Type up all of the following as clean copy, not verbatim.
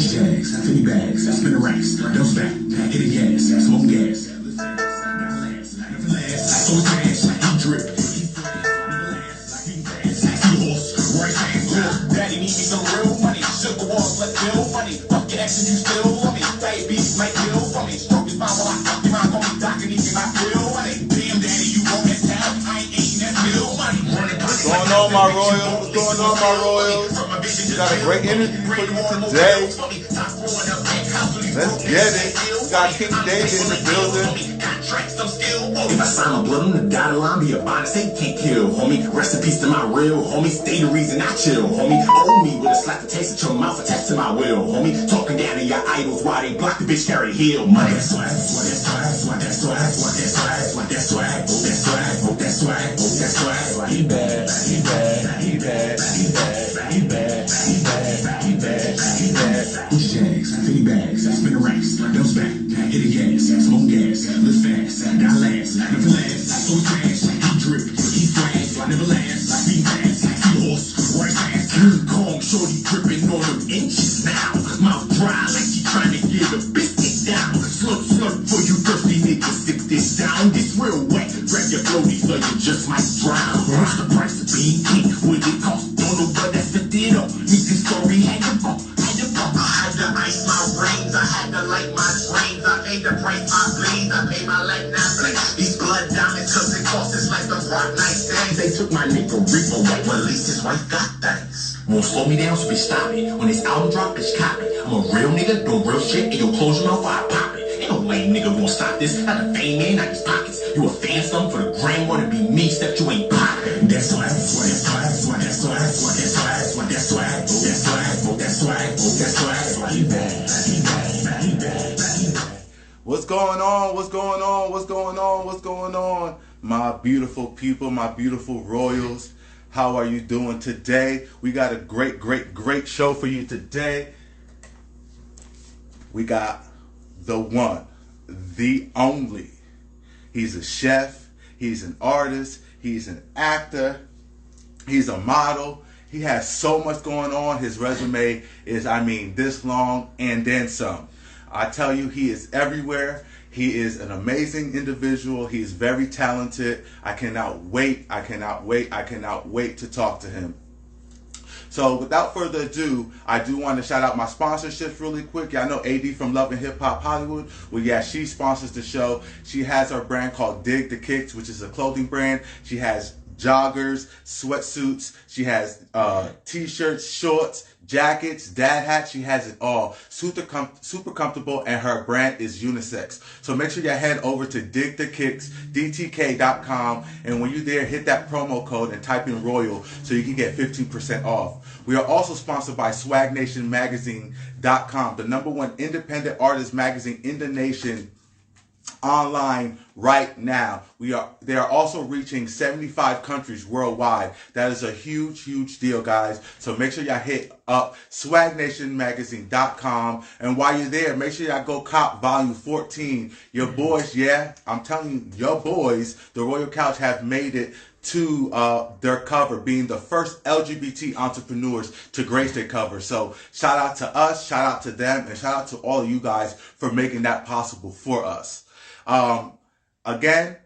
Jags, 50 bags, spin the racks, don't stack, hit the gas, smoke gas. So it's gas, he drip, he horse, right hand, daddy need me some real money, sugar walls, let bill money, fuck your ex and you still want me, diabetes might kill for me, stroke is fine while I fuck your mind, call me doc and he cannot feel money, damn daddy you won't get down, I ain't eating that bill money. What's going on, my royals? What's going on, my royals? We got a great interview for you today. Let's get it. We got King David in the building. If I sign my blood on the dotted line, be a body, say can't kill, homie. Rest in peace to my real homie. Stay the reason I chill, homie. Owe me with a slap to taste at your mouth, attached to my will, homie. Talking down to your idols while they block the bitch carry heel, money. That's swag, that's swag, that's swag, that's swag, that's swag, that's swag, that's swag, that's swag. He bad, he bad, he bad, he bad, he bad, he bad, he bad, he bad. Gucci Jags, 50 bags, spin the racks, don't stack, hit the gas, smoke gas, live fast, got last, never last, so trash, he drip, he flash, never last, be fast, he horse, right fast, King Kong, shorty dripping on them inches now, mouth dry like she trying to get a biscuit down, slurp, slurp for you thirsty niggas, sip this down, this real wet, grab your floaties or you just might drown, what's the price of being king, what it cost, don't know but that's the deal, need this story, had to go, I had to ice my brains, I had to light my drains, I paid the price my bleeds, I paid my life now blink. These blood diamonds cause it cost us like the rock nice things. They took my nigga Reaper, white release his wife got things. Won't slow me down, so bitch stop it. When this album drop, bitch cop it. I'm a real nigga, doing real shit, and you'll close your mouth while I pop it. Ain't no lame nigga gonna stop this, not the fame man, not these pockets. You a fan something for the gram, wanna be me, except you ain't poppin'. That's swag, that's swag, that's swag, that's swag, that's swag, that's swag, that's swag, that's swag, that's swag, that's swag. He bad, he bad, he bad, he bad. What's going on? What's going on? What's going on? What's going on? My beautiful people, my beautiful royals. How are you doing today? We got a great show for you today. We got the one, the only. He's a chef. He's an artist. He's an actor. He's a model. He has so much going on. His resume is, this long and then some. I tell you, he is everywhere. He is an amazing individual. He is very talented. I cannot wait to talk to him. So without further ado, I do want to shout out my sponsorships really quick. Y'all know AD from Love and Hip Hop Hollywood. Well, yeah, she sponsors the show. She has her brand called Dig the Kicks, which is a clothing brand. She has joggers, sweatsuits. She has t-shirts, shorts, jackets, dad hats. She has it all. Super comfortable, and her brand is unisex. So make sure you head over to digthekicks.dtk.com, and when you're there, hit that promo code and type in Royal so you can get 15% off. We are also sponsored by swagnationmagazine.com, the #1 independent artist magazine in the nation, online right now. They are also reaching 75 countries worldwide. That is a huge deal, guys. So make sure y'all hit up swagnationmagazine.com, and while you're there, make sure y'all go cop volume 14. Your boys, yeah, I'm telling you, your boys, the Royal Couch, have made it to their cover, being the first LGBT entrepreneurs to grace their cover. So shout out to us, shout out to them, and shout out to all of you guys for making that possible for us. Again,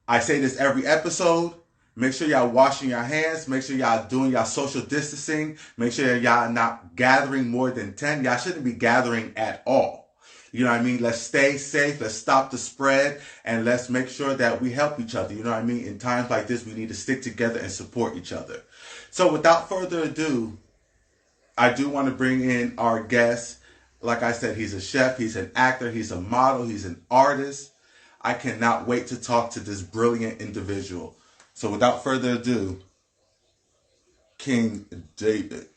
I say this every episode. Make sure y'all washing your hands. Make sure y'all doing y'all social distancing. Make sure y'all not gathering more than 10. Y'all shouldn't be gathering at all. You know what I mean? Let's stay safe. Let's stop the spread. And let's make sure that we help each other. You know what I mean? In times like this, we need to stick together and support each other. So without further ado, I do want to bring in our guest. Like I said, he's a chef, he's an actor, he's a model, he's an artist. I cannot wait to talk to this brilliant individual. So without further ado, King David.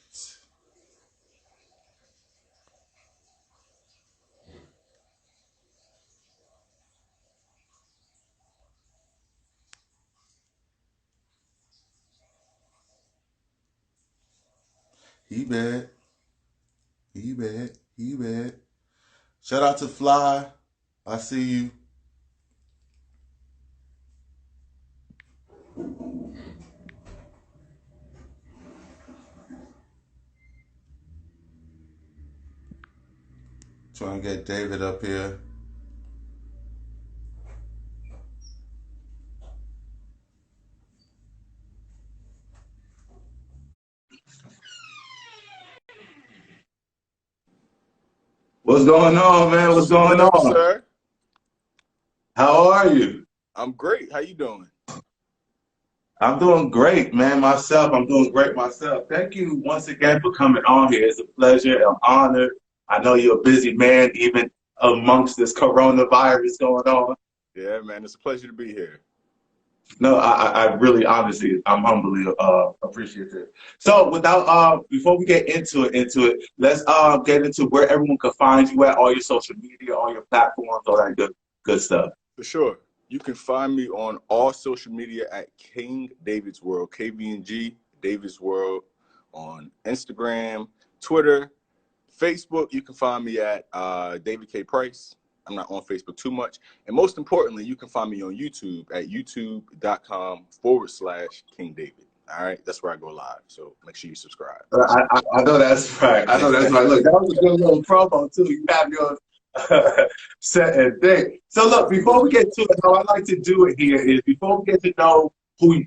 He bad. He bad. He bad. Shout out to Fly. I see you. Trying to get David up here. What's going on, man? What's going What up, on? sir? How are you? I'm great. How you doing? I'm doing great, man. Myself, I'm doing great myself. Thank you once again for coming on here. It's a pleasure. I'm honored. I know you're a busy man, even amongst this coronavirus going on. Yeah, man. It's a pleasure to be here. No, I really, honestly, I'm humbly appreciative. So, without before we get into it, let's get into where everyone can find you at, all your social media, all your platforms, all that good stuff. For sure. You can find me on all social media at King David's World, KVNG David's World, on Instagram, Twitter, Facebook. You can find me at David K. Price. I'm not on Facebook too much. And most importantly, you can find me on YouTube at youtube.com/King David. All right. That's where I go live. So make sure you subscribe. I know that's right. I know that's right. Look, that was a good little promo too. You have your set and thing. So look, before we get to it, how I like to do it here is before we get to know who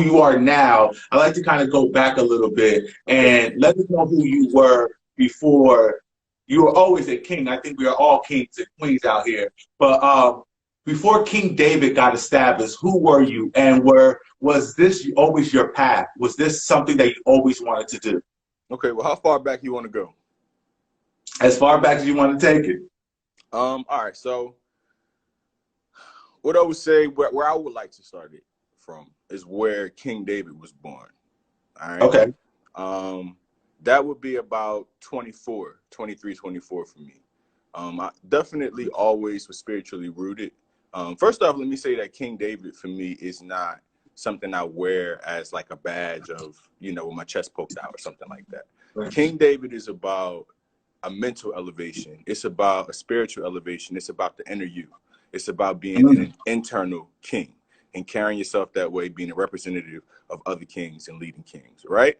you are now, I like to kind of go back a little bit and let us know who you were before. You were always a king. I think we are all kings and queens out here. But before King David got established, who were you, and was this always your path? Was this something that you always wanted to do? Okay. Well, how far back you want to go? As far back as you want to take it. All right. So what I would say, where I would like to start it from is where King David was born. All right. Okay. That would be about 23, 24 for me. I definitely always was spiritually rooted. First off, let me say that King David for me is not something I wear as like a badge of, with my chest poked out or something like that. Right. King David is about a mental elevation. It's about a spiritual elevation. It's about the inner you. It's about being an internal king and carrying yourself that way, being a representative of other kings and leading kings, right?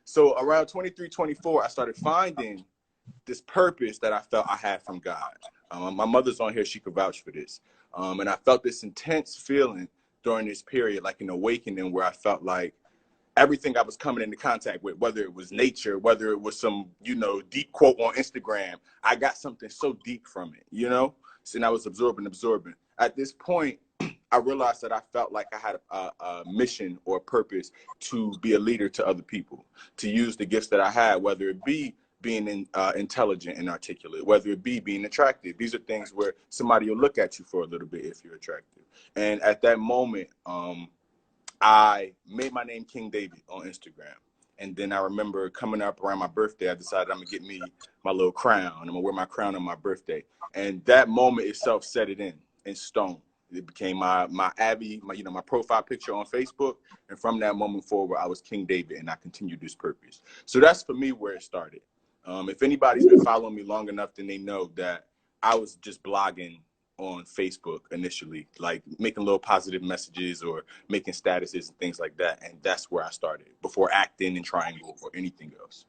So around 23, 24, I started finding this purpose that I felt I had from God. My mother's on here. She could vouch for this. And I felt this intense feeling during this period, like an awakening where I felt like everything I was coming into contact with, whether it was nature, whether it was some, deep quote on Instagram, I got something so deep from it, So, and I was absorbing. At this point, I realized that I felt like I had a mission or a purpose to be a leader to other people, to use the gifts that I had, whether it be being intelligent and articulate, whether it be being attractive. These are things where somebody will look at you for a little bit if you're attractive. And at that moment, I made my name King David on Instagram. And then I remember coming up around my birthday, I decided I'm gonna get me my little crown. I'm gonna wear my crown on my birthday. And that moment itself set it in stone. It became my Abby, my profile picture on Facebook. And from that moment forward, I was King David, and I continued this purpose. So that's for me where it started. If anybody's been following me long enough, then they know that I was just blogging on Facebook initially, like making little positive messages or making statuses and things like that. And that's where I started before acting and Triangle or anything else.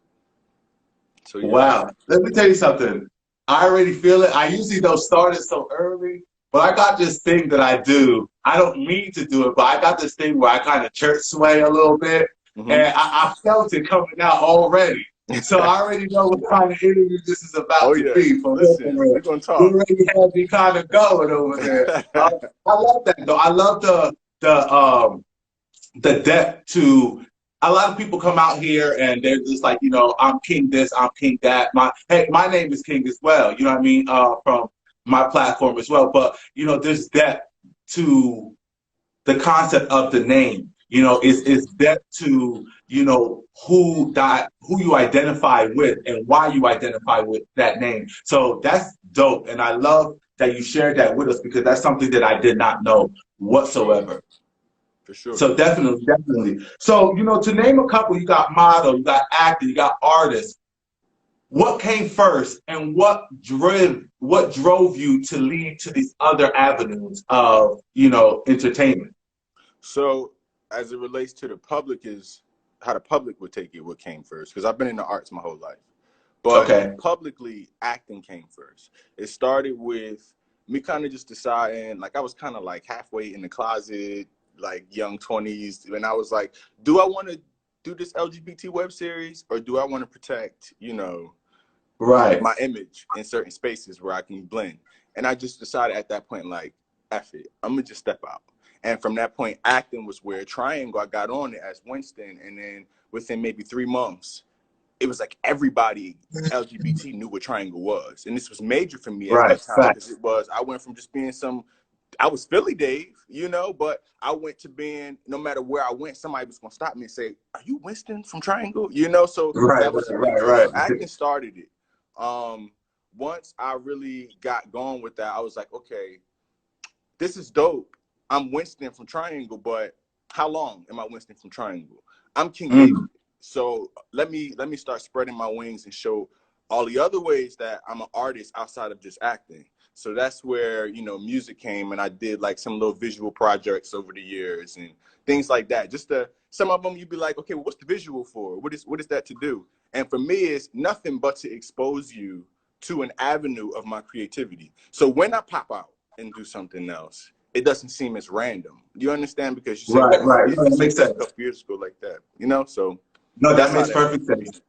So yeah. Wow. Let me tell you something. I already feel it. I usually don't start it so early, but I got this thing that I do. I don't mean to do it, but I got this thing where I kind of church sway a little bit. Mm-hmm. And I felt it coming out already. So I already know what kind of interview this is about to be. Listen, we're going to talk. You already have me kind of going over there. I love that, though. I love the depth to. A lot of people come out here and they're just like, I'm king this, I'm king that. My name is king as well. You know what I mean? From my platform as well. But there's depth to the concept of the name. Is depth to who you identify with and why you identify with that name. So that's dope, and I love that you shared that with us because that's something that I did not know whatsoever. For sure. So definitely. So to name a couple, you got model, you got actor, you got artist. What came first, and what drove you to lead to these other avenues of entertainment? So as it relates to the public is how the public would take it, what came first, because I've been in the arts my whole life. But publicly, acting came first. It started with me kind of just deciding, like I was kind of like halfway in the closet, like young 20s, and I was like, do I want to do this LGBT web series, or do I want to protect, you know, my image in certain spaces where I can blend? And I just decided at that point, like, F it, I'm gonna just step out. And from that point, acting was where Triangle, I got on it as Winston, and then within maybe 3 months, it was like everybody LGBT knew what Triangle was. And this was major for me at that time, because it was, I went from just being I was Philly Dave, you know, but I went to being, no matter where I went, somebody was going to stop me and say, are you Winston from Triangle? You know, so that was So acting started it. Once I really got going with that, I was like, okay, this is dope. I'm Winston from Triangle, but how long am I Winston from Triangle? I'm King David. So let me start spreading my wings and show all the other ways that I'm an artist outside of just acting. So that's where, you know, music came, and I did like some little visual projects over the years and things like that. Just some of them you'd be like, okay, well, what's the visual for? What is that to do? And for me, it's nothing but to expose you to an avenue of my creativity. So when I pop out and do something else, it doesn't seem as random. You understand? Because you say, That makes sense. A couple years ago like that, you know? So no, that makes perfect sense.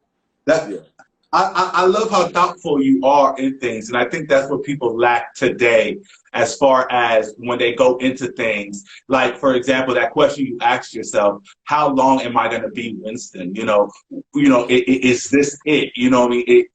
I love how thoughtful you are in things, and I think that's what people lack today as far as when they go into things. Like, for example, that question you asked yourself, how long am I going to be Winston? You know, is this it? You know what I mean?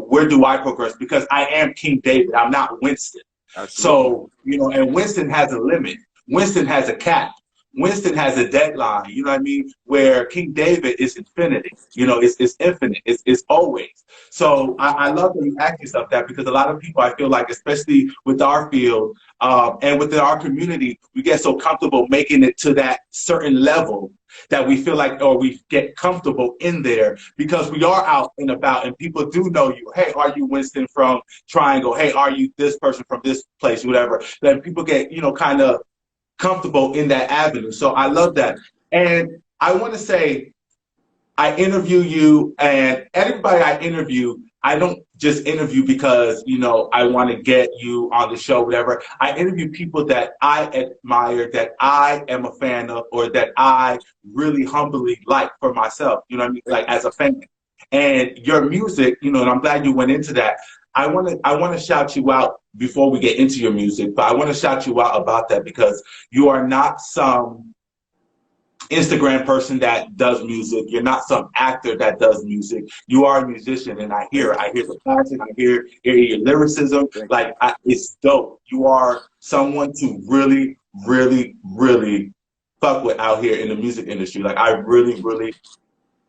Where do I progress? Because I am King David. I'm not Winston. Absolutely. So, you know, and Winston has a limit. Winston has a cap. Winston has a deadline, you know what I mean? Where King David is infinity, you know, it's infinite, it's always. So I love that you ask yourself that, because a lot of people, I feel like, especially with our field and within our community, we get so comfortable making it to that certain level that we feel like, or we get comfortable in there because we are out and about and people do know you. Hey, are you Winston from Triangle? Hey, are you this person from this place, whatever? Then people get, you know, kind of comfortable in that avenue. So I love that. And I want to say, I interview you, and everybody I interview, I don't just interview because, you know, I want to get you on the show, whatever. I interview people that I admire, that I am a fan of, or that I really humbly like for myself, you know what I mean? Like as a fan. And your music, you know, and I'm glad you went into that. I want to shout you out before we get into your music, but I want to shout you out about that because you are not some Instagram person that does music. You're not some actor that does music. You are a musician, and I hear the passion. I hear your lyricism. Like, it's dope. You are someone to really, really, really fuck with out here in the music industry. Like, I really, really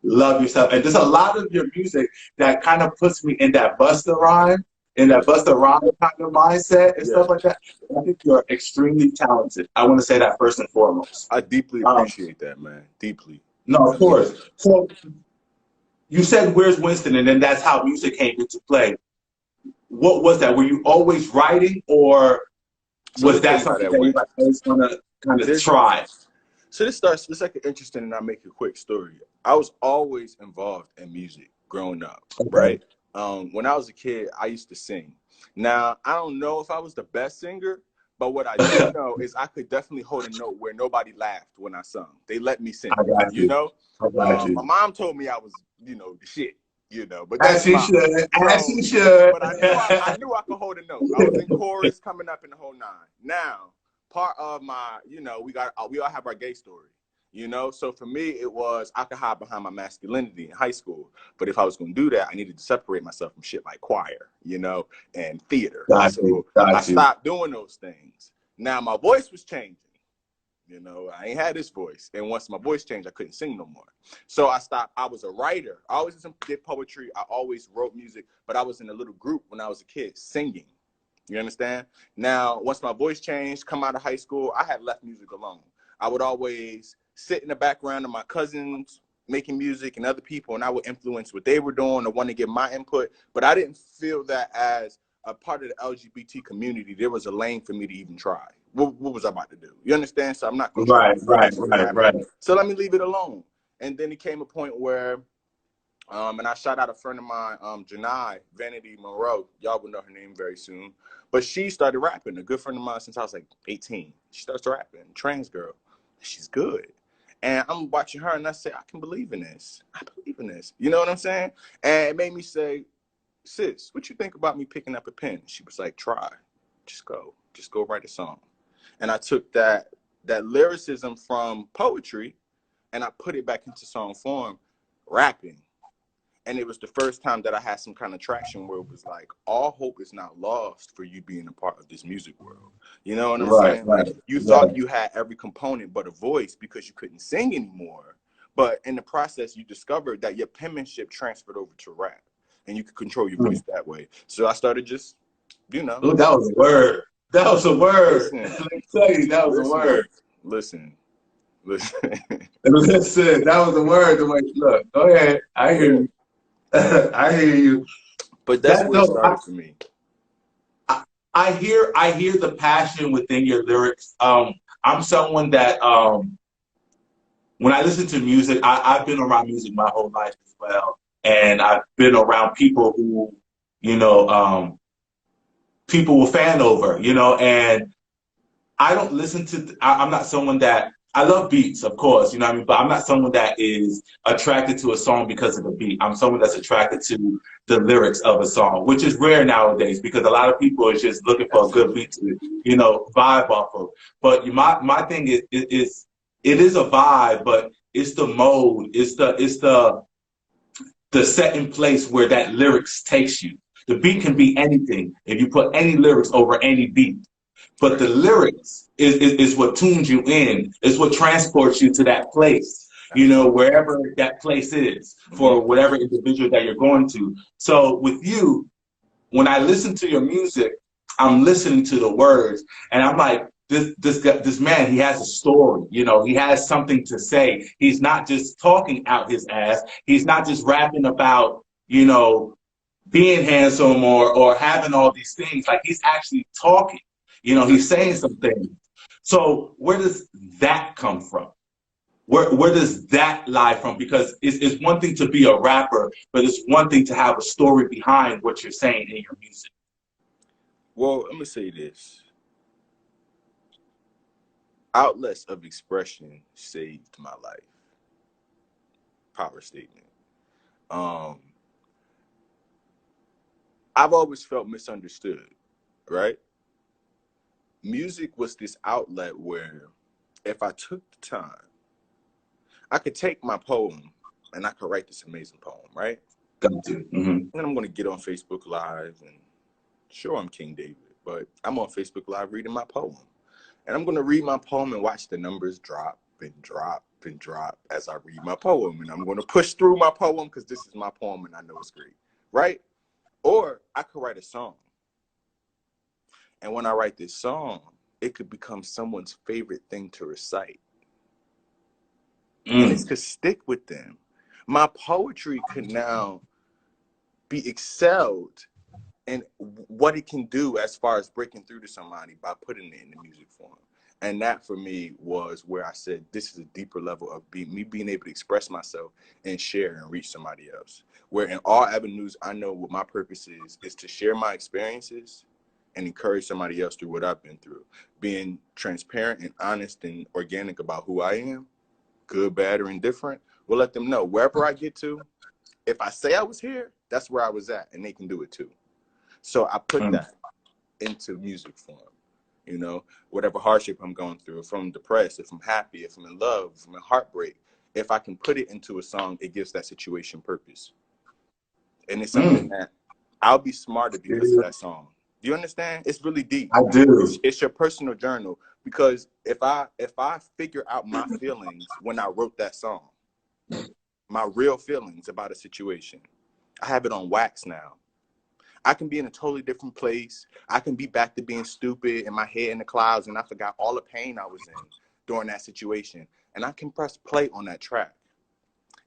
love yourself. And there's a lot of your music that kind of puts me in that Busta Rhyme, kind of mindset and stuff like that. I think you're extremely talented. I want to say that first and foremost. I deeply appreciate that, man. Deeply. No, of course. So you said, where's Winston? And then that's how music came into play. What was that? Were you always writing, or was that something that you always want to kind of try? So it's like an interesting, and I'll make a quick story. I was always involved in music growing up, right? When I was a kid, I used to sing. Now, I don't know if I was the best singer, but what I do know is I could definitely hold a note where nobody laughed when I sung. They let me sing, you know? My mom told me I was, you know, the shit, you know, but that's As she should. But I knew I could hold a note. I was in chorus coming up in the whole nine. Now, part of my, you know, we all have our gay story, you know? So for me, it was, I could hide behind my masculinity in high school. But if I was going to do that, I needed to separate myself from shit like choir, you know, and theater. I stopped doing those things. Now my voice was changing. You know, I ain't had this voice. And once my voice changed, I couldn't sing no more. So I stopped. I was a writer. I always did poetry. I always wrote music. But I was in a little group when I was a kid singing. You understand? Now, once my voice changed, come out of high school, I had left music alone. I would always sit in the background of my cousins making music and other people, and I would influence what they were doing or want to give my input. But I didn't feel that as a part of the LGBT community, there was a lane for me to even try. What was I about to do? You understand? So I'm not going to right. So let me leave it alone. And then it came a point where And I shout out a friend of mine, Janai Vanity Monroe. Y'all will know her name very soon. But she started rapping. A good friend of mine since I was like 18. She starts rapping. Trans girl. She's good. And I'm watching her and I say, I can believe in this. I believe in this. You know what I'm saying? And it made me say, sis, what you think about me picking up a pen? She was like, try. Just go. Just go write a song. And I took that lyricism from poetry and I put it back into song form, rapping. And it was the first time that I had some kind of traction where it was like, all hope is not lost for you being a part of this music world. You know what I'm saying? Like, you thought you had every component but a voice because you couldn't sing anymore. But in the process, you discovered that your penmanship transferred over to rap and you could control your voice that way. So I started just, you know. Ooh, that was a word. That was a word. Listen, Let me tell you, that was a word. Listen. Listen, that was a word. Look, go ahead. I hear you. I hear you. But that's where it started for me. I hear the passion within your lyrics. I'm someone that when I listen to music, I've been around music my whole life as well, and I've been around people who, you know, people will fan over, you know, and I don't listen to. I'm not someone that. I love beats, of course, you know what I mean? But I'm not someone that is attracted to a song because of the beat. I'm someone that's attracted to the lyrics of a song, which is rare nowadays because a lot of people are just looking for a good beat to, you know, vibe off of. But my thing is it is a vibe, but it's the mode, it's the set in place where that lyrics takes you. The beat can be anything if you put any lyrics over any beat. But the lyrics is what tunes you in. It's what transports you to that place, you know, wherever that place is for whatever individual that you're going to. So with you, when I listen to your music, I'm listening to the words and I'm like, this man, he has a story, you know, he has something to say. He's not just talking out his ass. He's not just rapping about, you know, being handsome or having all these things. Like he's actually talking. You know, he's saying some things. So where does that come from? Where does that lie from? Because it's one thing to be a rapper, but it's one thing to have a story behind what you're saying in your music. Well, let me say this. Outlets of expression saved my life. Power statement. I've always felt misunderstood, right? Music was this outlet where if I took the time, I could take my poem and I could write this amazing poem, right? Got to. And then I'm going to get on Facebook Live and sure, I'm King David, but I'm on Facebook Live reading my poem. And I'm going to read my poem and watch the numbers drop and drop and drop as I read my poem. And I'm going to push through my poem because this is my poem and I know it's great, right? Or I could write a song. And when I write this song, it could become someone's favorite thing to recite. And it could stick with them. My poetry could now be excelled in what it can do as far as breaking through to somebody by putting it in the music form. And that for me was where I said, this is a deeper level of me being able to express myself and share and reach somebody else. Where in all avenues, I know what my purpose is to share my experiences and encourage somebody else through what I've been through. Being transparent and honest and organic about who I am, good, bad, or indifferent, will let them know wherever I get to, if I say I was here, that's where I was at, and they can do it too. So I put that into music form. You know, whatever hardship I'm going through, if I'm depressed, if I'm happy, if I'm in love, if I'm in heartbreak, if I can put it into a song, it gives that situation purpose. And it's something that I'll be smarter because of that song. Do you understand? It's really deep. I do. It's your personal journal, because if I figure out my feelings when I wrote that song, my real feelings about a situation, I have it on wax now. I can be in a totally different place. I can be back to being stupid in my head in the clouds, and I forgot all the pain I was in during that situation. And I can press play on that track.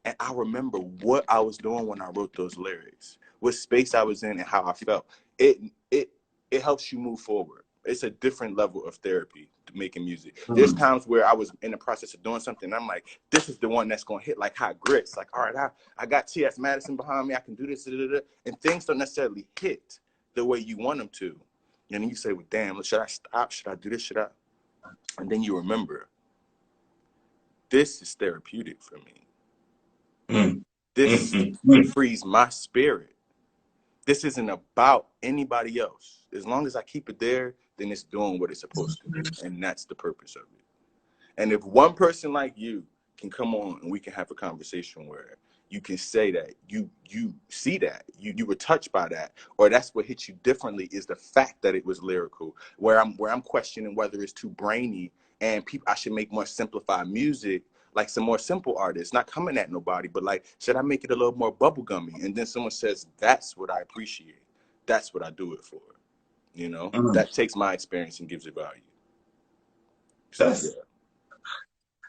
And I remember what I was doing when I wrote those lyrics, what space I was in and how I felt. It helps you move forward. It's a different level of therapy to making music. There's times where I was in the process of doing something, and I'm like, this is the one that's gonna hit like hot grits. Like, all right, I got T.S. Madison behind me. I can do this, and things don't necessarily hit the way you want them to. And then you say, well, damn, should I stop? Should I do this? Should I? And then you remember, this is therapeutic for me. This frees my spirit. This isn't about anybody else. As long as I keep it there, then it's doing what it's supposed to do. And that's the purpose of it. And if one person like you can come on and we can have a conversation where you can say that you see that, you were touched by that, or that's what hit you differently, is the fact that it was lyrical, where I'm questioning whether it's too brainy and I should make more simplified music, like some more simple artists, not coming at nobody, but like, should I make it a little more bubblegummy? And then someone says, that's what I appreciate. That's what I do it for. You know, that takes my experience and gives it value. So,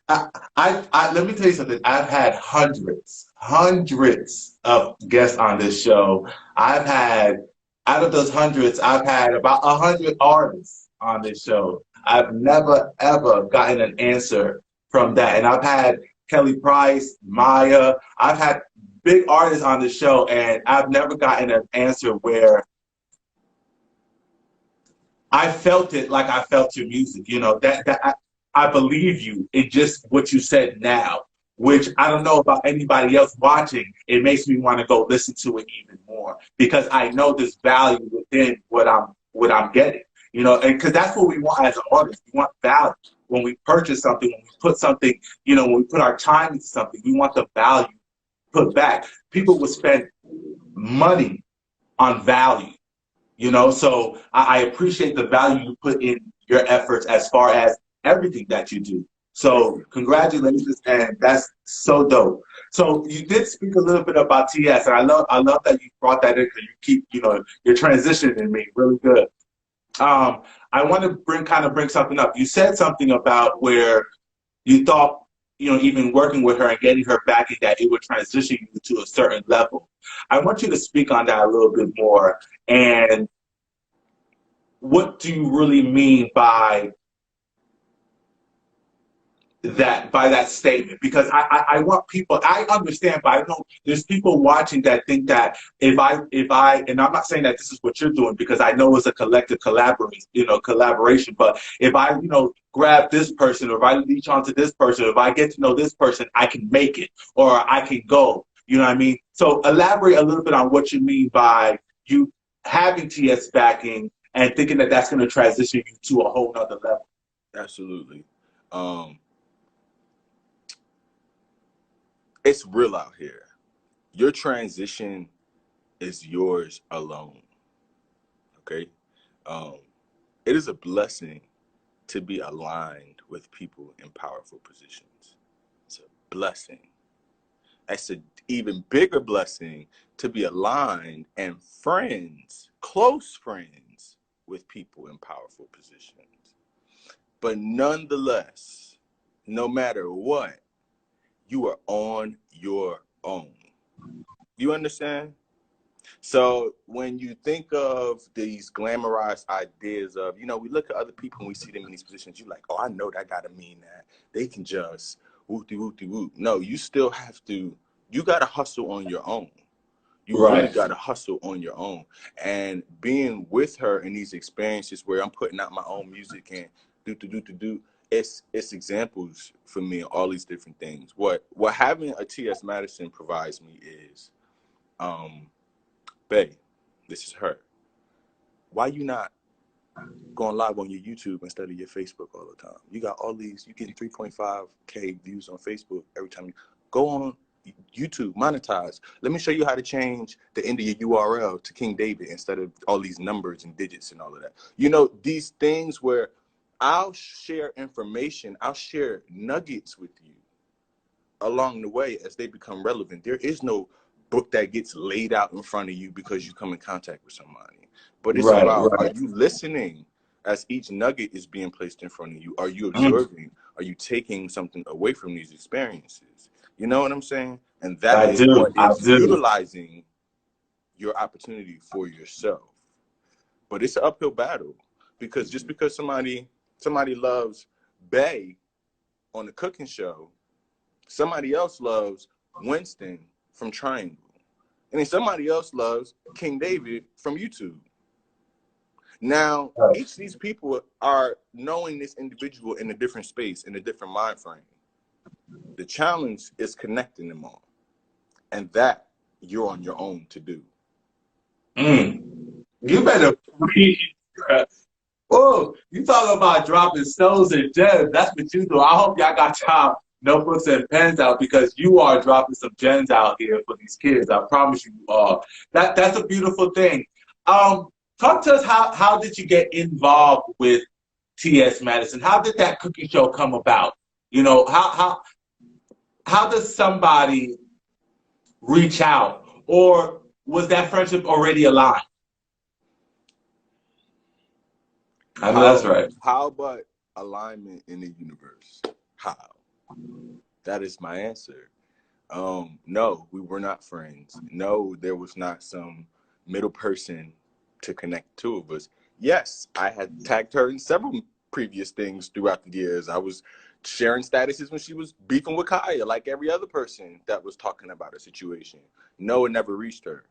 let me tell you something. I've had hundreds of guests on this show. Out of those hundreds, I've had about 100 artists on this show. I've never, ever gotten an answer from that. And I've had Kelly Price, Maya. I've had big artists on the show, and I've never gotten an answer where I felt it like I felt your music. You know, I believe you in just what you said now, which I don't know about anybody else watching. It makes me want to go listen to it even more, because I know there's value within what I'm getting. You know, and because that's what we want as an artist. We want value. When we purchase something, when we put something, you know, when we put our time into something, we want the value put back. People would spend money on value, you know, so I appreciate the value you put in your efforts as far as everything that you do. So congratulations, and that's so dope. So you did speak a little bit about TS, and I love that you brought that in, because you keep, you know, you're transitioning me really good. I want to bring something up. You said something about where you thought, you know, even working with her and getting her backing, that it would transition you to a certain level. I want you to speak on that a little bit more. And what do you really mean by that statement? Because I want people, I understand, but I know there's people watching that think that if I, and I'm not saying that this is what you're doing, because I know it's a collective collaboration, but if I, you know, grab this person, or if I reach onto this person, or if I get to know this person, I can make it, or I can go, you know what I mean? So elaborate a little bit on what you mean by you having TS backing and thinking that that's going to transition you to a whole nother level. Absolutely. It's real out here. Your transition is yours alone. Okay? It is a blessing to be aligned with people in powerful positions. It's a blessing. It's an even bigger blessing to be aligned and friends, close friends, with people in powerful positions. But nonetheless, no matter what, you are on your own. You understand? So when you think of these glamorized ideas of, you know, we look at other people and we see them in these positions, you're like, oh, I know that gotta mean that they can just whoop-de-whoop-de-whoop. No, you still have to, you gotta hustle on your own. You really gotta hustle on your own. And being with her in these experiences where I'm putting out my own music and do, it's examples for me, all these different things. What having a T.S. Madison provides me is, babe, this is her. Why you not going live on your YouTube instead of your Facebook all the time? You got all these, you getting 3.5K views on Facebook every time you go on YouTube, monetize. Let me show you how to change the end of your URL to King David instead of all these numbers and digits and all of that. You know, these things where I'll share information, I'll share nuggets with you along the way as they become relevant. There is no book that gets laid out in front of you because you come in contact with somebody. But it's about, are you listening as each nugget is being placed in front of you? Are you observing? Are you taking something away from these experiences? You know what I'm saying? And that is what is utilizing your opportunity for yourself. But it's an uphill battle because just because somebody loves Bay on the cooking show, somebody else loves Winston from Triangle, and then somebody else loves King David from YouTube. Now, each of these people are knowing this individual in a different space, in a different mind frame. The challenge is connecting them all, and that you're on your own to do. You better breathe. Oh, you talking about dropping stones and gems. That's what you do. I hope y'all got y'all notebooks and pens out, because you are dropping some gems out here for these kids. I promise you are. That's a beautiful thing. Talk to us, how did you get involved with T.S. Madison? How did that cooking show come about? You know, how does somebody reach out, or was that friendship already aligned? I know that's right. How about alignment in the universe? How? That is my answer. No, we were not friends. No, there was not some middle person to connect the two of us. Yes, I had tagged her in several previous things throughout the years. I was sharing statuses when she was beefing with Kaya, like every other person that was talking about a situation. No, it never reached her.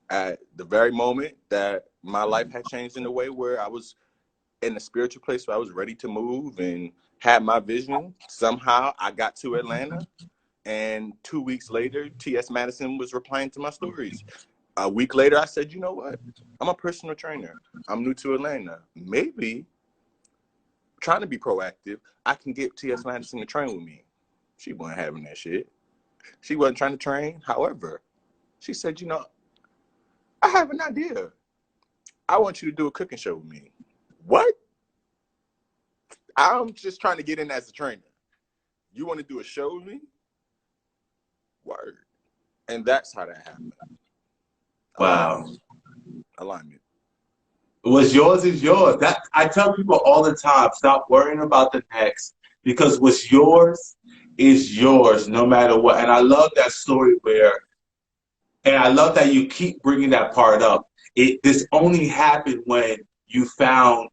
At the very moment that my life had changed in a way where I was in a spiritual place where I was ready to move and had my vision, somehow I got to Atlanta, and 2 weeks later, T.S. Madison was replying to my stories. A week later, I said, you know what? I'm a personal trainer. I'm new to Atlanta. Maybe, trying to be proactive, I can get T.S. Madison to train with me. She wasn't having that shit. She wasn't trying to train. However, she said, you know, I have an idea. I want you to do a cooking show with me. What? I'm just trying to get in as a trainer. You want to do a show with me? Word. And that's how that happened. Wow. Alignment. What's yours is yours. That I tell people all the time, stop worrying about the next, because what's yours is yours no matter what. And I love that story and I love that you keep bringing that part up. This only happened when you found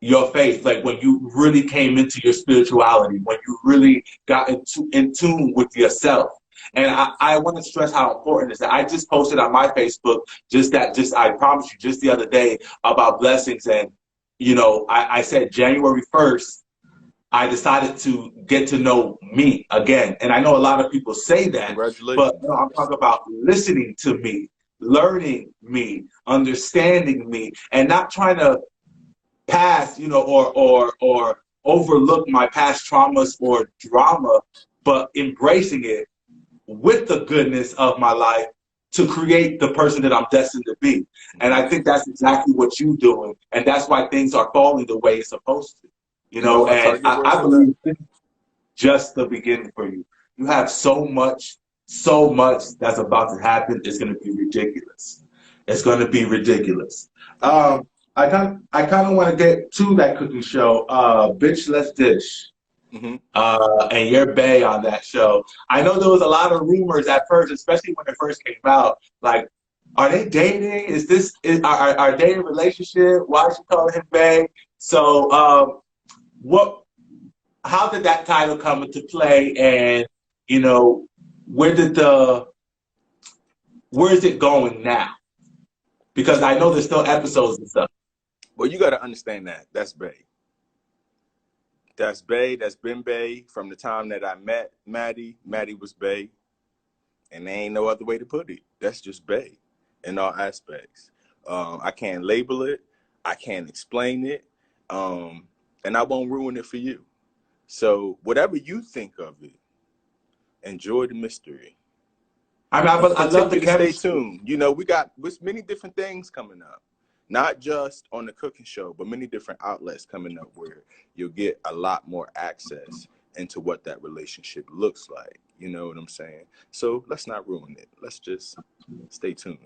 your faith, like when you really came into your spirituality, when you really got in tune with yourself. And I want to stress how important it is. I just posted on my Facebook I promise you, just the other day about blessings. And, you know, I said January 1st, I decided to get to know me again. And I know a lot of people say that, Congratulations. but no, I'm talking about listening to me, learning me, understanding me, and not trying to pass, you know, or overlook my past traumas or drama, but embracing it with the goodness of my life to create the person that I'm destined to be. And I think that's exactly what you're doing. And that's why things are falling the way it's supposed to. You know, and I believe this is just the beginning for you. You have so much that's about to happen. It's going to be ridiculous. It's going to be ridiculous. I kind of want to get to that cooking show, Bitch Let's Dish. And your Bay on that show. I know there was a lot of rumors at first, especially when it first came out. Like, are they dating? Are they in a relationship? Why is she calling him Bay? So, how did that title come into play? And, you know, where is it going now? Because I know there's still episodes and stuff. Well, you got to understand that's Bay. That's Bay. That's been Bay from the time that I met Maddie. Maddie was Bay. And there ain't no other way to put it. That's just Bay in all aspects. I can't label it. I can't explain it. And I won't ruin it for you. So whatever you think of it, enjoy the mystery. I love the chemistry. Stay tuned. You know, we got many different things coming up. Not just on the cooking show, but many different outlets coming up where you'll get a lot more access into what that relationship looks like. You know what I'm saying? So let's not ruin it. Let's just stay tuned.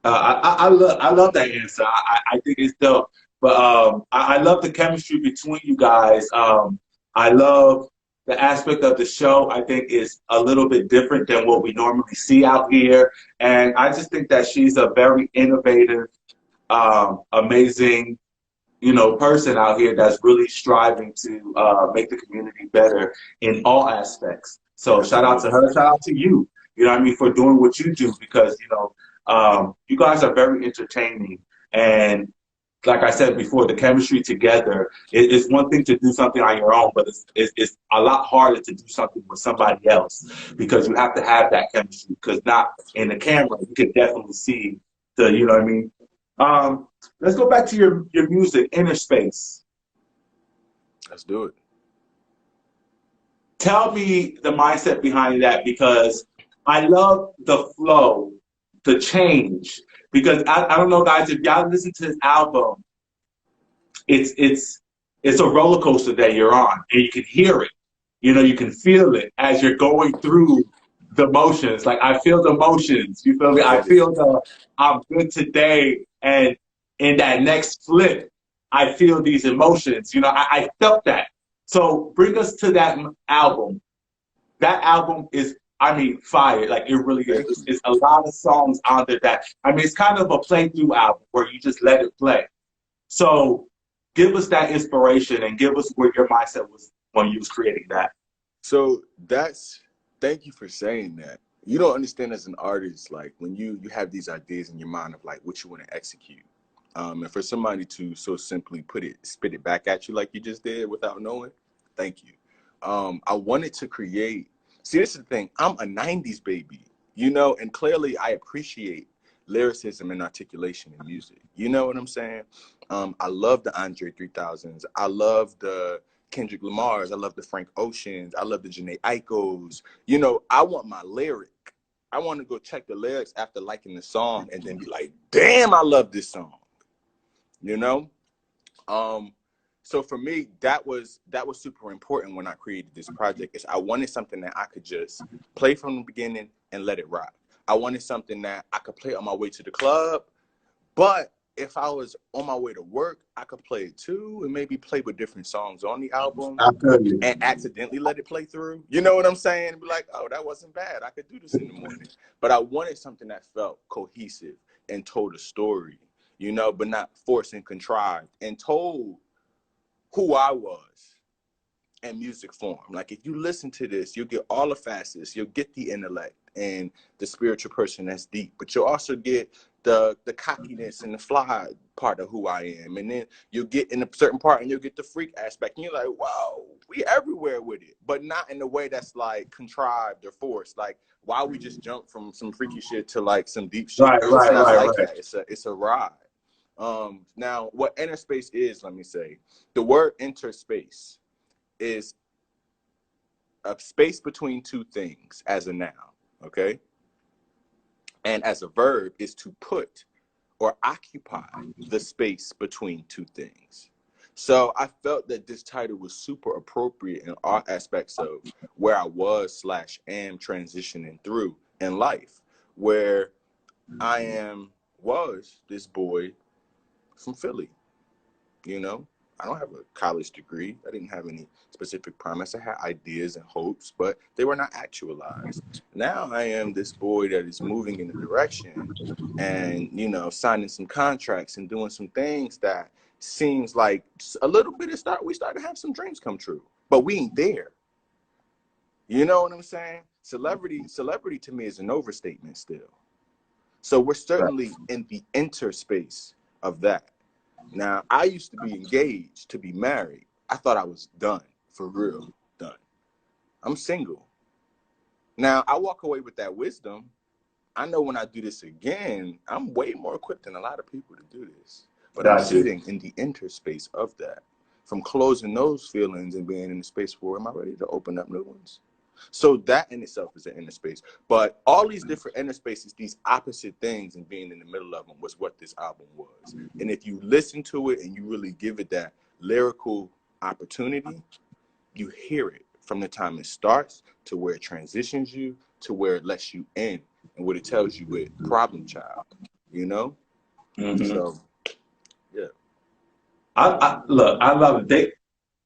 I love that answer. I think it's dope. But I love the chemistry between you guys. I love the aspect of the show. I think is a little bit different than what we normally see out here. And I just think that she's a very innovative amazing, person out here that's really striving to make the community better in all aspects. So shout out to Absolutely. her, shout out to you, what I mean, for doing what you do, because, you guys are very entertaining. And like I said before, the chemistry together is one thing to do something on your own, but it's a lot harder to do something with somebody else because you have to have that chemistry. Because not in the camera, you can definitely see the, you know what I mean? Let's go back to your music, Inner Space. Let's do it. Tell me the mindset behind that, because I love the flow, the change. Because I don't know, guys, if y'all listen to this album, it's a roller coaster that you're on, and you can hear it. You can feel it as you're going through the motions. Like, I feel the motions. You feel me? I feel the I'm good today, and in that next flip, I feel these emotions. I felt that. So bring us to that album. That album is, I mean, fire. Like, it really is. It's a lot of songs on there that, I mean, it's kind of a playthrough album where you just let it play. So give us that inspiration and give us where your mindset was when you was creating that. So thank you for saying that. You don't understand as an artist, like when you have these ideas in your mind of like what you want to execute. And for somebody to so simply spit it back at you like you just did without knowing, thank you. I wanted to create, see, this is the thing, I'm a 90s baby, and clearly I appreciate lyricism and articulation in music. You know what I'm saying? I love the Andre 3000s. I love the Kendrick Lamars. I love the Frank Oceans. I love the Janae Aikos. I want my lyric. I want to go check the lyrics after liking the song and then be like, damn, I love this song. So for me, that was super important when I created this project. Is I wanted something that I could just play from the beginning and let it rock. I wanted something that I could play on my way to the club, but if I was on my way to work, I could play it too and maybe play with different songs on the album I feel you. and accidentally let it play through. You know what I'm saying? And be like, oh, that wasn't bad. I could do this in the morning. But I wanted something that felt cohesive and told a story, but not forced and contrived, and told who I was in music form. Like, if you listen to this, you'll get all the facets. You'll get the intellect and the spiritual person that's deep, but you'll also get the cockiness and the fly part of who I am. And then you'll get in a certain part and you'll get the freak aspect. And you're like, wow, we everywhere with it, but not in a way that's like contrived or forced. Like, why we just jump from some freaky shit to like some deep shit? Right, It's not like right. that. It's a ride. Now, what inner space is, let me say, the word interspace is a space between two things as a noun, okay? And as a verb is to put or occupy the space between two things. So I felt that this title was super appropriate in all aspects of where I was/am transitioning through in life, where was this boy from Philly. I don't have a college degree. I didn't have any specific promise. I had ideas and hopes, but they were not actualized. Now I am this boy that is moving in a direction and, signing some contracts and doing some things that seems like a little bit we start to have some dreams come true, but we ain't there. You know what I'm saying? Celebrity to me is an overstatement still. So we're certainly in the interspace of that. Now, I used to be engaged, to be married. I thought I was done, for real, done. I'm single. Now, I walk away with that wisdom. I know when I do this again, I'm way more equipped than a lot of people to do this. But I'm sitting in the interspace of that, from closing those feelings and being in the space where am I ready to open up new ones? So that in itself is an inner space. But all these different inner spaces, these opposite things, and being in the middle of them was what this album was. And if you listen to it and you really give it that lyrical opportunity, you hear it from the time it starts to where it transitions you to where it lets you in and what it tells you with Problem Child, Mm-hmm. So, yeah. I love it.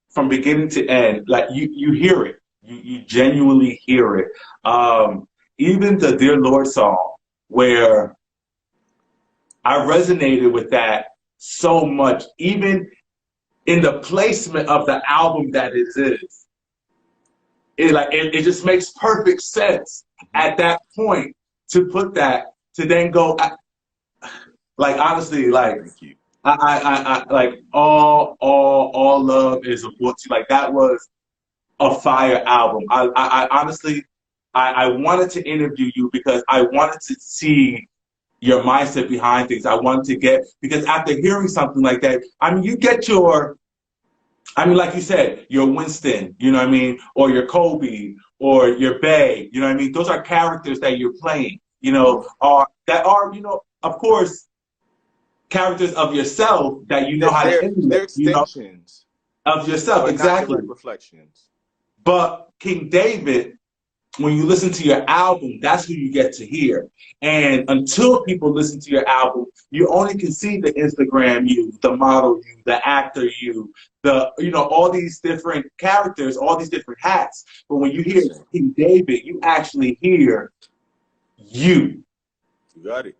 From beginning to end, like you hear it. You genuinely hear it. Even the Dear Lord song, where I resonated with that so much, even in the placement of the album that it is. It just makes perfect sense at that point to put that, to then go, like, honestly, like, Thank you. I like, all love is a book. Like, that was a fire album. I honestly, I wanted to interview you because I wanted to see your mindset behind things. I wanted to get, because after hearing something like that, I mean, you get your, I mean, like you said, your Winston, you know what I mean, or your Kobe, or your Bay, you know what I mean. Those are characters that you're playing, you know, are that are, you know, of course, characters of yourself that you know how to They're emulate, you know, extensions, of yourself, but not exactly. direct reflections. But King David, when you listen to your album, that's who you get to hear. And until people listen to your album, you only can see the Instagram you, the model you, the actor you, the, you know, all these different characters, all these different hats. But when you hear Listen, King David, you actually hear you. you got it.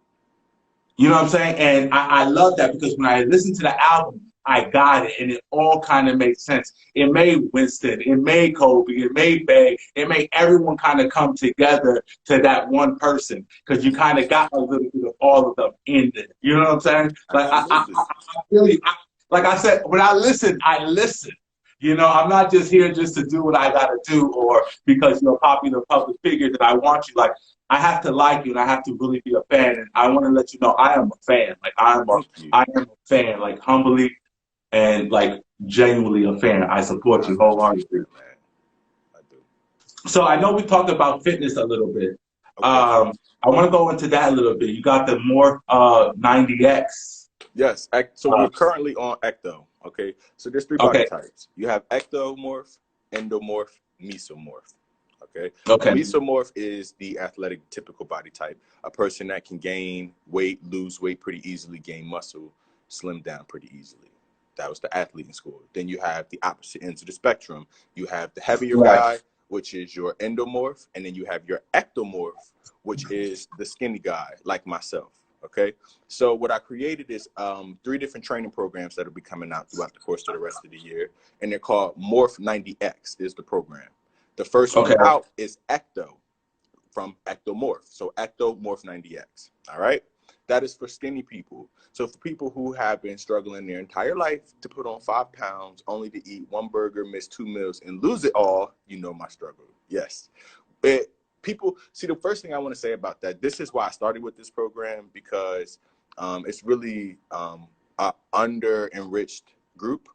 You know what I'm saying? And I love that, because when I listened to the album, I got it, and it all kind of made sense. It made Winston, it made Kobe, it made Bay, it made everyone kind of come together to that one person, because you kind of got a little bit of all of them in there. You know what I'm saying? Like, Absolutely. I really, like I said, when I listen, I listen. You know, I'm not just here just to do what I got to do, or because you're a popular public figure that I want you. Like, I have to like you, and I have to really be a fan. And I want to let you know I am a fan. Like, Thank you. I am a fan, like, humbly and, like, genuinely a fan. I support I you appreciate wholeheartedly. that, man. I do. So I know we talked about fitness a little bit. Okay. I want to go into that a little bit. You got the Morph 90X. Yes. So Uh, we're currently on ecto. Okay. So there's three body okay, types. You have ectomorph, endomorph, mesomorph. Okay. A okay, mesomorph is the athletic typical body type, a person that can gain weight, lose weight pretty easily, gain muscle, slim down pretty easily. That was the athlete in school. Then you have the opposite ends of the spectrum. You have the heavier right, guy, which is your endomorph, and then you have your ectomorph, which is the skinny guy, like myself. Okay. So what I created is 3 different training programs that will be coming out throughout the course of the rest of the year, and they're called Morph 90X is the program. The first one okay, out is Ecto from Ectomorph. So Ectomorph 90X. All right. That is for skinny people. So for people who have been struggling their entire life to put on 5 pounds, only to eat 1 burger, miss 2 meals, and lose it all, you know my struggle. Yes. People see, the first thing I want to say about that, this is why I started with this program, because it's really an under enriched group.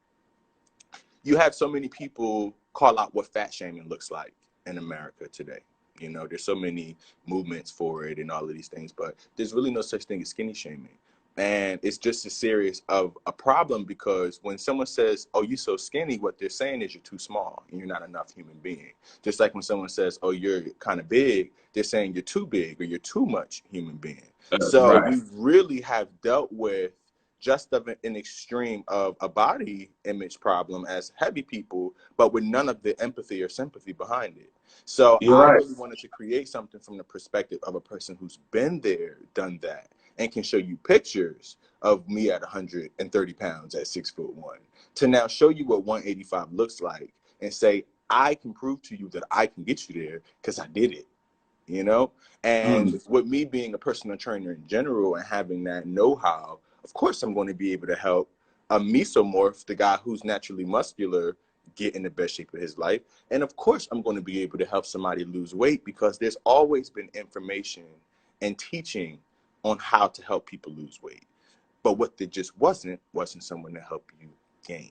You have so many people call out what fat shaming looks like in America today. You know, there's so many movements for it and all of these things, but there's really no such thing as skinny shaming. And it's just as serious of a problem, because when someone says, oh, you're so skinny, what they're saying is you're too small and you're not enough human being. Just like when someone says, oh, you're kind of big, they're saying you're too big or you're too much human being. So right. we really have dealt with just an extreme of a body image problem as heavy people, but with none of the empathy or sympathy behind it. So You're I right. really wanted to create something from the perspective of a person who's been there, done that, and can show you pictures of me at 130 pounds at 6'1", to now show you what 185 looks like and say, I can prove to you that I can get you there because I did it, you know? And Mm. with me being a personal trainer in general and having that know-how, of course I'm going to be able to help a mesomorph, the guy who's naturally muscular, get in the best shape of his life. And of course I'm going to be able to help somebody lose weight, because there's always been information and teaching on how to help people lose weight. But what there just wasn't someone to help you gain.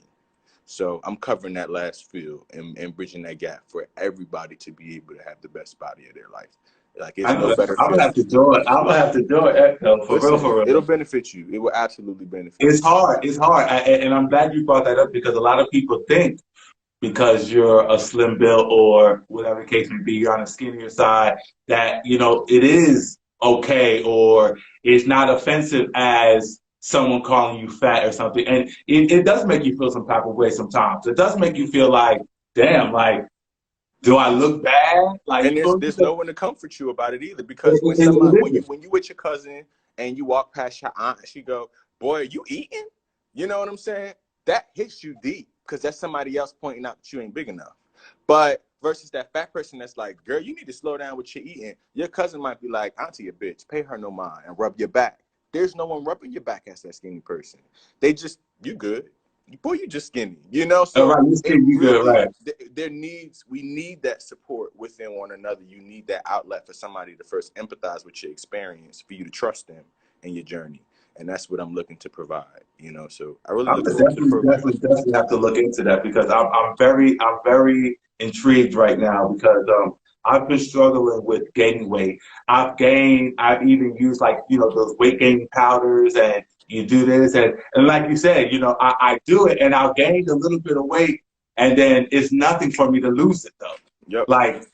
So I'm covering that last field and bridging that gap for everybody to be able to have the best body of their life. Like, it's I'm no gonna, better I'm gonna have feeling. to do it. I'm gonna have to do it, Echo, for real, Listen, for it'll real. benefit you. It will absolutely benefit It's you. hard. It's hard, and I'm glad you brought that up, because a lot of people think because you're a slim build or whatever the case may be, you're on the skinnier side, that, you know, it is okay, or it's not offensive as someone calling you fat or something. And it does make you feel some type of way sometimes. It does make you feel like, damn, like, do I look bad? Like, And you know, there's no one to comfit you about it either, because when it somebody isn't. when you with your cousin and you walk past your aunt and she go, boy, are you eating? You know what I'm saying? That hits you deep because that's somebody else pointing out that you ain't big enough. But versus that fat person that's like, girl, you need to slow down what you're eating. Your cousin might be like, auntie, a bitch, pay her no mind and rub your back. There's no one rubbing your back as that skinny person. They just, you good. Boy, you just skinny, you know? All So right, you it skinny, you good, really, right? we need that support within one another. You need that outlet for somebody to first empathize with your experience, for you to trust them in your journey. And that's what I'm looking to provide, you know? So I really I'm look forward to the program. definitely have to look into that because I'm very intrigued right now because I've been struggling with gaining weight. I've even used like, you know, those weight gaining powders and you do this and like you said, you know, I do it and I'll gain a little bit of weight and then it's nothing for me to lose it though. Yep. Like,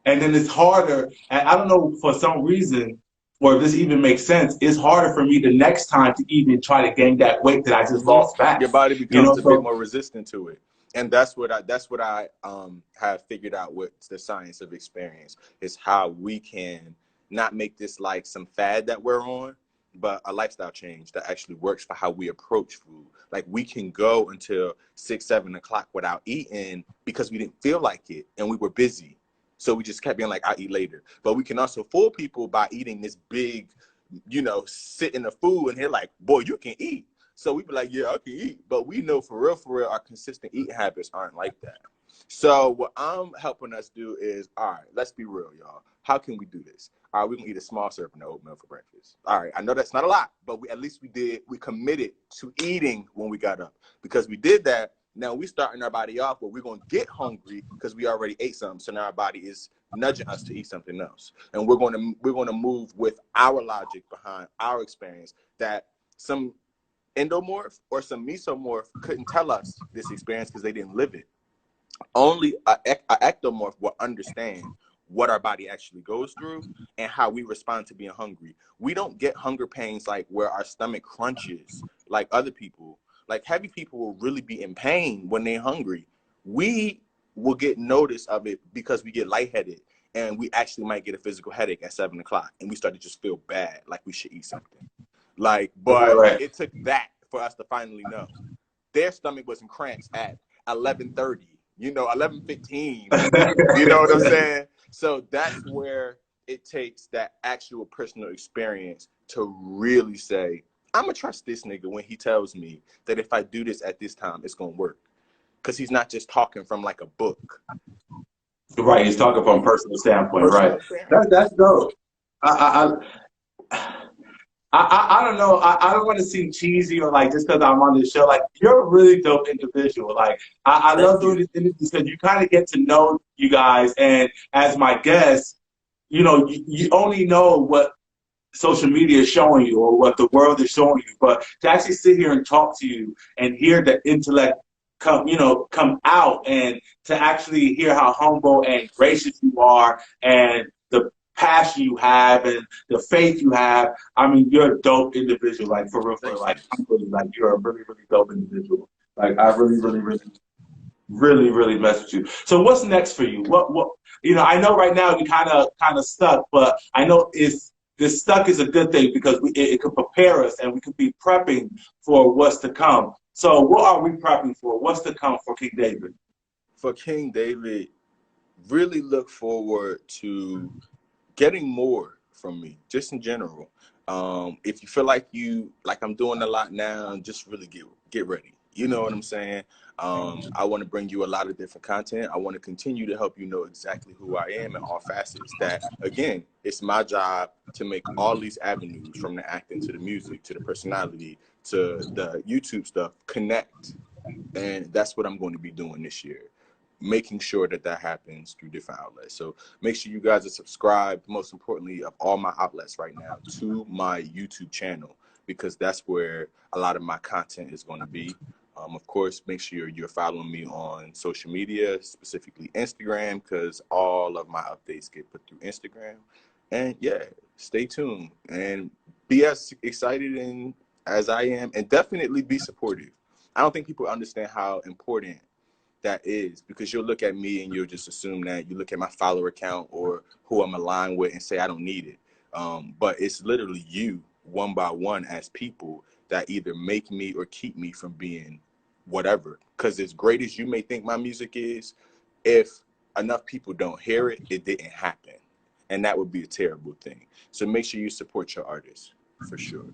and then it's harder. And I don't know for some reason, or if this even makes sense, it's harder for me the next time to even try to gain that weight that I just lost back. Your body You know, becomes a bit so more resistant to it, and that's what I have figured out with the science of experience is how we can not make this like some fad that we're on, but a lifestyle change that actually works for how we approach food. Like we can go until 6, 7 o'clock without eating because we didn't feel like it and we were busy. So we just kept being like, I'll eat later. But we can also fool people by eating this big, you know, sit in the food and they're like, boy, you can eat. So we be like, yeah, I can eat. But we know for real, our consistent eating habits aren't like that. So what I'm helping us do is, all right, let's be real, y'all. How can we do this? All right, we can eat a small serving of oatmeal for breakfast. All right, I know that's not a lot, but we committed to eating when we got up. Because we did that, now we starting our body off where we're going to get hungry because we already ate something. So now our body is nudging us to eat something else. And we're going to move with our logic behind our experience that some endomorph or some mesomorph couldn't tell us this experience because they didn't live it. Only a ectomorph will understand what our body actually goes through and how we respond to being hungry. We don't get hunger pains like where our stomach crunches like other people. Like heavy people will really be in pain when they're hungry. We will get notice of it because we get lightheaded and we actually might get a physical headache at 7 o'clock and we start to just feel bad like we should eat something. Like, but right. it took that for us to finally know. Their stomach was in cramps at 11:30, you know, 11:15. You know what I'm saying? So that's where it takes that actual personal experience to really say, I'm gonna trust this nigga when he tells me that if I do this at this time, it's gonna work. Because he's not just talking from like a book. Right, he's talking from a personal standpoint, right? Personal experience. That's dope. I, I don't know. I don't want to seem cheesy or like just because I'm on this show. Like you're a really dope individual. Like I Thank love doing you. these interviews because you kind of get to know you guys. And as my guest, you know, you only know what social media is showing you or what the world is showing you. But to actually sit here and talk to you and hear the intellect come out and to actually hear how humble and gracious you are and the passion you have and the faith you have. I mean, you're a dope individual, like for real, Thank you. like I'm really like you're a really, really dope individual. Like I really mess with you. So what's next for you? What you know, I know right now you kind of stuck, but I know it's this stuck is a good thing because it could prepare us and we could be prepping for what's to come. So what are we prepping for? What's to come for King David? For King David, really look forward to getting more from me, just in general. If you feel like I'm doing a lot now, just really get ready. You know what I'm saying? I want to bring you a lot of different content. I want to continue to help you know exactly who I am in all facets. That again, it's my job to make all these avenues, from the acting to the music to the personality to the YouTube stuff, connect. And that's what I'm going to be doing this year, making sure that happens through different outlets. So make sure you guys are subscribed, most importantly, of all my outlets right now, to my YouTube channel, because that's where a lot of my content is going to be. Of course, make sure you're following me on social media, specifically Instagram, because all of my updates get put through Instagram. And yeah, stay tuned and be as excited and as I am, and definitely be supportive. I don't think people understand how important that is, because you'll look at me and you'll just assume that you look at my follower count or who I'm aligned with and say I don't need it. But it's literally you one by one as people that either make me or keep me from being whatever. Because as great as you may think my music is, if enough people don't hear it, it didn't happen. And that would be a terrible thing. So make sure you support your artists, for sure.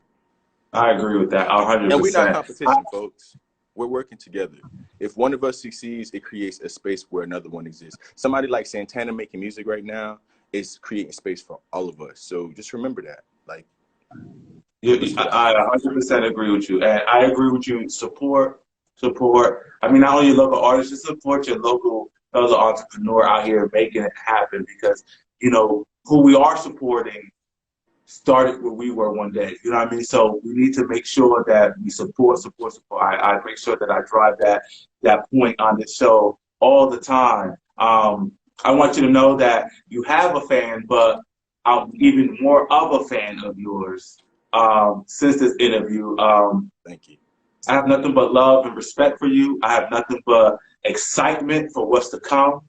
I agree with that 100%. And we're not competition, folks. We're working together. If one of us succeeds, it creates a space where another one exists. Somebody like Santana making music right now is creating space for all of us. So just remember that. Like, I 100% agree with you. And I agree with you. Support. I mean, not only your local artists, just support your local fellow entrepreneur out here making it happen, because, you know, who we are supporting started where we were one day. You know what I mean? So we need to make sure that we support. I make sure that I drive that point on this show all the time. I want you to know that you have a fan, but I'm even more of a fan of yours since this interview. thank you. I have nothing but love and respect for you. I have nothing but excitement for what's to come.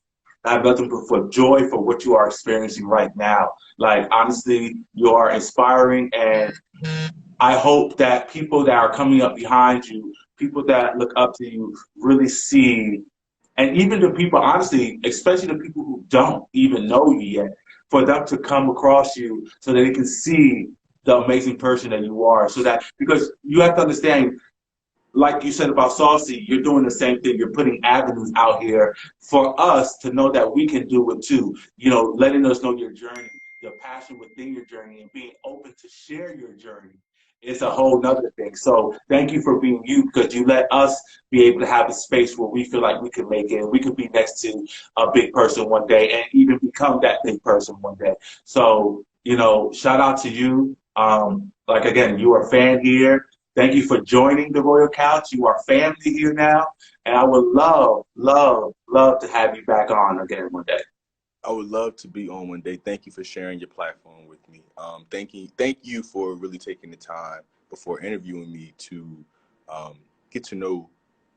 I have nothing but joy for what you are experiencing right now. Like, honestly, you are inspiring, and I hope that people that are coming up behind you, people that look up to you, really see, and even the people, honestly, especially the people who don't even know you yet, for them to come across you so that they can see the amazing person that you are. So that, because you have to understand, like you said about Saucy, you're doing the same thing. You're putting avenues out here for us to know that we can do it too. You know, letting us know your journey, your passion within your journey, and being open to share your journey. It's a whole nother thing. So thank you for being you, because you let us be able to have a space where we feel like we can make it. We could be next to a big person one day and even become that big person one day. So, you know, shout out to you. Like, again, you are a fan here. Thank you for joining the Royal Couch. You are family here now, and I would love, love, love to have you back on again one day. I would love to be on one day. Thank you for sharing your platform with me. Thank you for really taking the time before interviewing me to get to know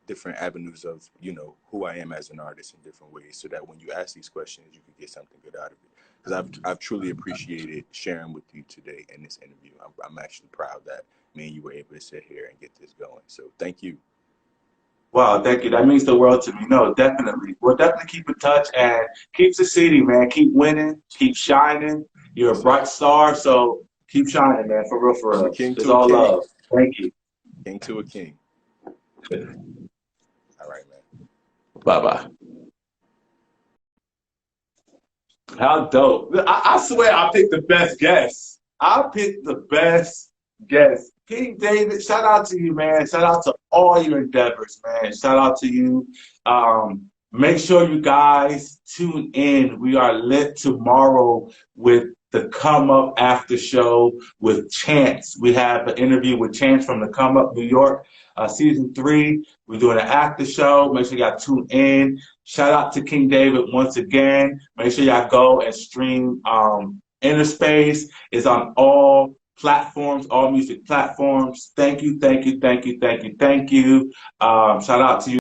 different avenues of, you know, who I am as an artist in different ways, so that when you ask these questions, you can get something good out of it. Because I've truly appreciated sharing with you today in this interview. I'm actually proud that me and you were able to sit here and get this going. So thank you. Wow, thank you. That means the world to me. No, definitely. We'll definitely keep in touch and keep succeeding, man. Keep winning, keep shining. You're a bright star, so keep shining, man. For real, for real. It's all love. Thank you. King to a king. All right, man. Bye-bye. How dope. I swear I picked the best guest. I picked the best guest. King David, shout out to you, man. Shout out to all your endeavors, man. Shout out to you. Make sure you guys tune in. We are lit tomorrow with the Come Up After Show with Chance. We have an interview with Chance from the Come Up New York, season 3. We're doing an after show. Make sure y'all tune in. Shout out to King David once again. Make sure y'all go and stream Inner Space. It's on all platforms, all music platforms. Thank you, thank you, thank you, thank you, thank you. Shout out to you.